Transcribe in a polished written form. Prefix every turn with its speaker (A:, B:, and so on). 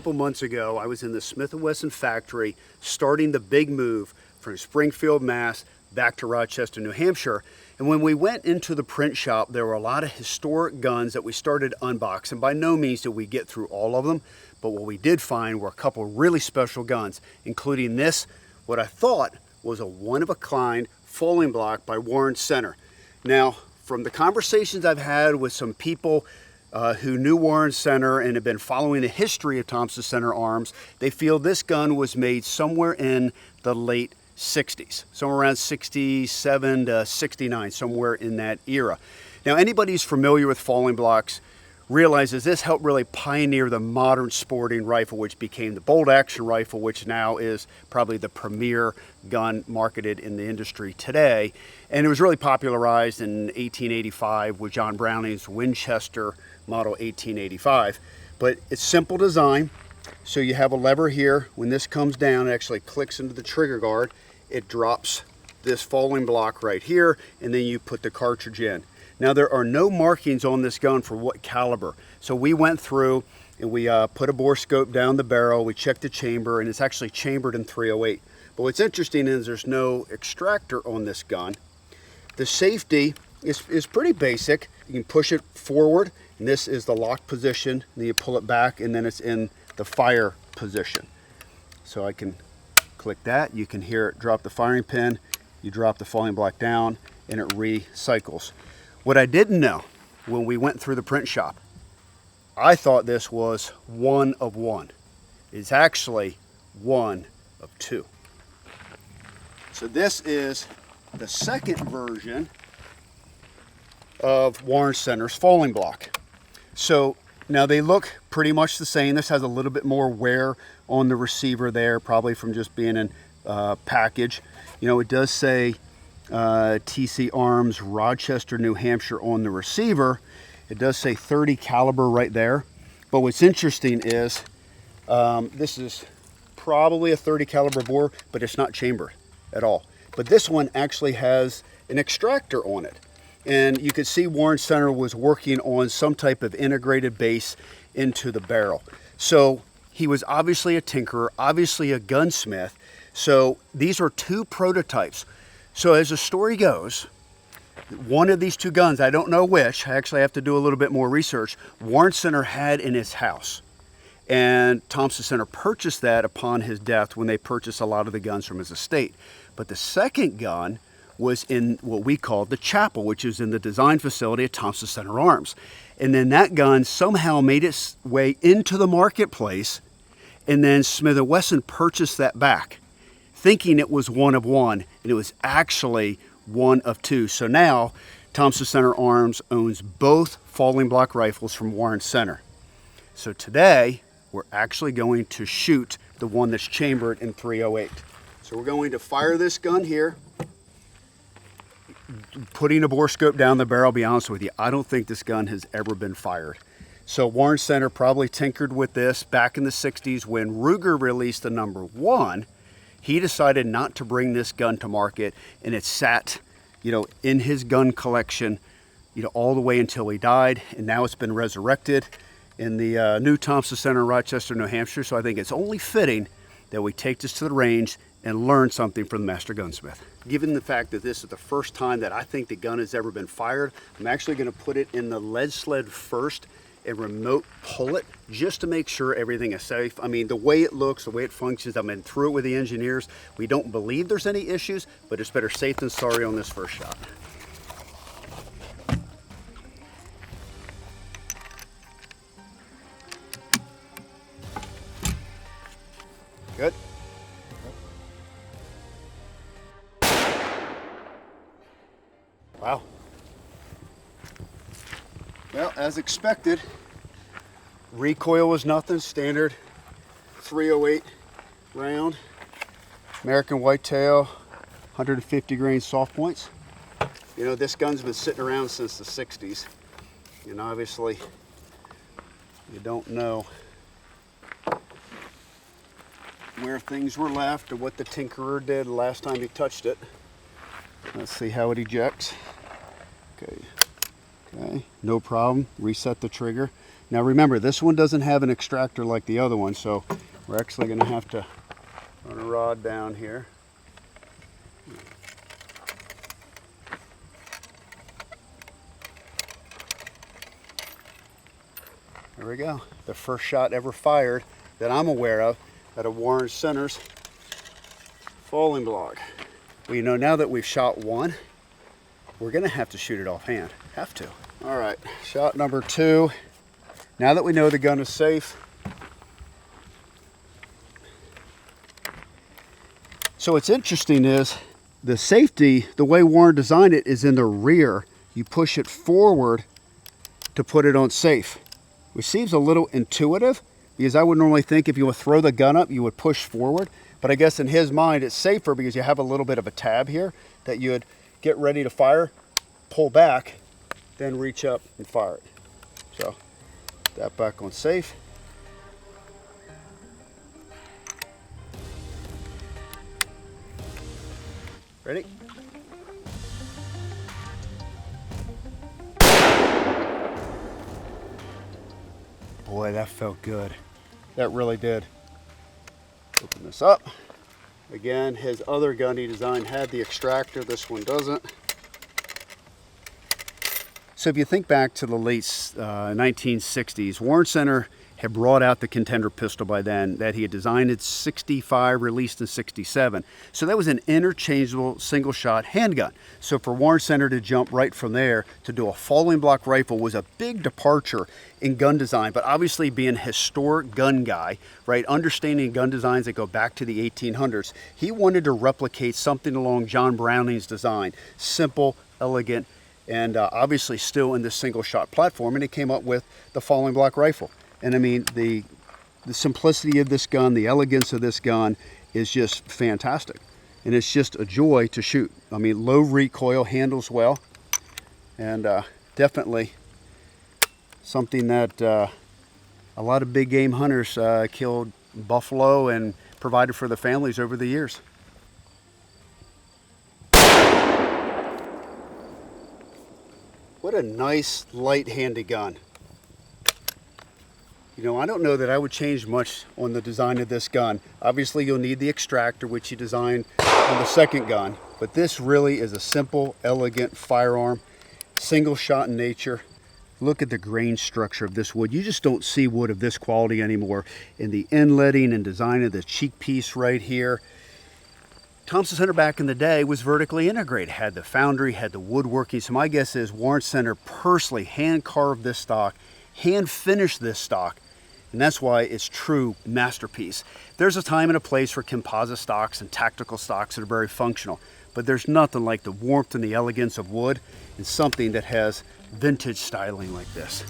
A: couple months ago, I was in the Smith & Wesson factory starting the big move from Springfield, Mass. Back to Rochester, New Hampshire. And when we went into the print shop, there were a lot of historic guns that we started unboxing. By no means did we get through all of them, but what we did find were a couple really special guns, including this, what I thought was a one-of-a-kind falling block by Warren Center. Now, from the conversations I've had with some people who knew Warren Center and have been following the history of Thompson Center Arms, they feel this gun was made somewhere in the late 60s, somewhere around 67 to 69, somewhere in that era. Now, anybody who's familiar with falling blocks realizes this helped really pioneer the modern sporting rifle, which became the bolt action rifle, which now is probably the premier gun marketed in the industry today. And it was really popularized in 1885 with John Browning's Winchester model 1885. But it's simple design. So you have a lever here. When this comes down, it actually clicks into the trigger guard. It drops this falling block right here, and then you put the cartridge in. Now, there are no markings on this gun for what caliber. So we went through and we put a bore scope down the barrel. We checked the chamber, and it's actually chambered in 308. But what's interesting is there's no extractor on this gun. The safety is pretty basic. You can push it forward, and this is the lock position. And then you pull it back, and then it's in the fire position. So I can click that. You can hear it drop the firing pin. You drop the falling block down, and it recycles. What I didn't know when we went through the print shop, I thought this was one of one. It's actually one of two. So this is the second version of Warren Center's falling block. So now they look pretty much the same. This has a little bit more wear on the receiver there, probably from just being in package. You know, it does say TC Arms, Rochester, New Hampshire on the receiver. It does say 30 caliber right there. But what's interesting is this is probably a 30 caliber bore, but it's not chambered at all. But this one actually has an extractor on it. And you can see Warren Center was working on some type of integrated base into the barrel. So he was obviously a tinkerer, obviously a gunsmith. So these are two prototypes. So as the story goes, one of these two guns, I don't know which, I actually have to do a little bit more research, Warren Center had in his house. And Thompson Center purchased that upon his death when they purchased a lot of the guns from his estate. But the second gun was in what we call the chapel, which is in the design facility at Thompson Center Arms. And then that gun somehow made its way into the marketplace, and then Smith & Wesson purchased that back, thinking it was one of one, and it was actually one of two. So now Thompson Center Arms owns both falling block rifles from Warren Center. So today we're actually going to shoot the one that's chambered in 308. So we're going to fire this gun here, putting a bore scope down the barrel. I'll be honest with you, I don't think this gun has ever been fired. So Warren Center probably tinkered with this back in the 60s when Ruger released the #1. He decided not to bring this gun to market, and it sat, in his gun collection, all the way until he died. And now it's been resurrected in the new Thompson Center in Rochester, New Hampshire. So I think it's only fitting that we take this to the range and learn something from the master gunsmith. Given the fact that this is the first time that I think the gun has ever been fired, I'm actually going to put it in the lead sled first and remote pull it just to make sure everything is safe. I mean, the way it looks, the way it functions, I've been through it with the engineers. We don't believe there's any issues, but it's better safe than sorry on this first shot. Good. Wow. Well, as expected, recoil was nothing. Standard 308 round, American whitetail, 150 grain soft points. This gun's been sitting around since the 60s, and obviously you don't know where things were left or what the tinkerer did the last time he touched it. Let's see how it ejects. Okay, no problem. Reset the trigger. Now remember, this one doesn't have an extractor like the other one, so we're actually going to have to run a rod down here. There we go. The first shot ever fired that I'm aware of at a Warren Center's falling block. Well, you know, now that we've shot one, we're going to have to shoot it offhand. Have to. All right, shot number 2. Now that we know the gun is safe. So what's interesting is the safety, the way Warren designed it, is in the rear. You push it forward to put it on safe, which seems a little intuitive, because I would normally think if you would throw the gun up, you would push forward. But I guess in his mind, it's safer because you have a little bit of a tab here that you would get ready to fire, pull back, then reach up and fire it. So that back on safe. Ready? Boy, that felt good. That really did. Open this up. Again, his other gun he designed had the extractor. This one doesn't. So if you think back to the late 1960s, Warren Center had brought out the Contender pistol by then that he had designed in 65, released in 67. So that was an interchangeable single shot handgun. So for Warren Center to jump right from there to do a falling block rifle was a big departure in gun design, but obviously being a historic gun guy, right, understanding gun designs that go back to the 1800s, he wanted to replicate something along John Browning's design, simple, elegant, and obviously still in this single shot platform, and he came up with the falling block rifle. And I mean, the simplicity of this gun, the elegance of this gun is just fantastic. And it's just a joy to shoot. I mean, low recoil, handles well, and definitely something that a lot of big game hunters killed buffalo and provided for the families over the years. What a nice light-handed gun. You know, I don't know that I would change much on the design of this gun. Obviously, you'll need the extractor, which he designed on the second gun. But this really is a simple, elegant firearm, single shot in nature. Look at the grain structure of this wood. You just don't see wood of this quality anymore. In the inletting and design of the cheek piece right here. Thompson Center back in the day was vertically integrated. Had the foundry, had the woodworking. So my guess is Warren Center personally hand carved this stock, hand finished this stock, and that's why it's true masterpiece. There's a time and a place for composite stocks and tactical stocks that are very functional, but there's nothing like the warmth and the elegance of wood and something that has vintage styling like this.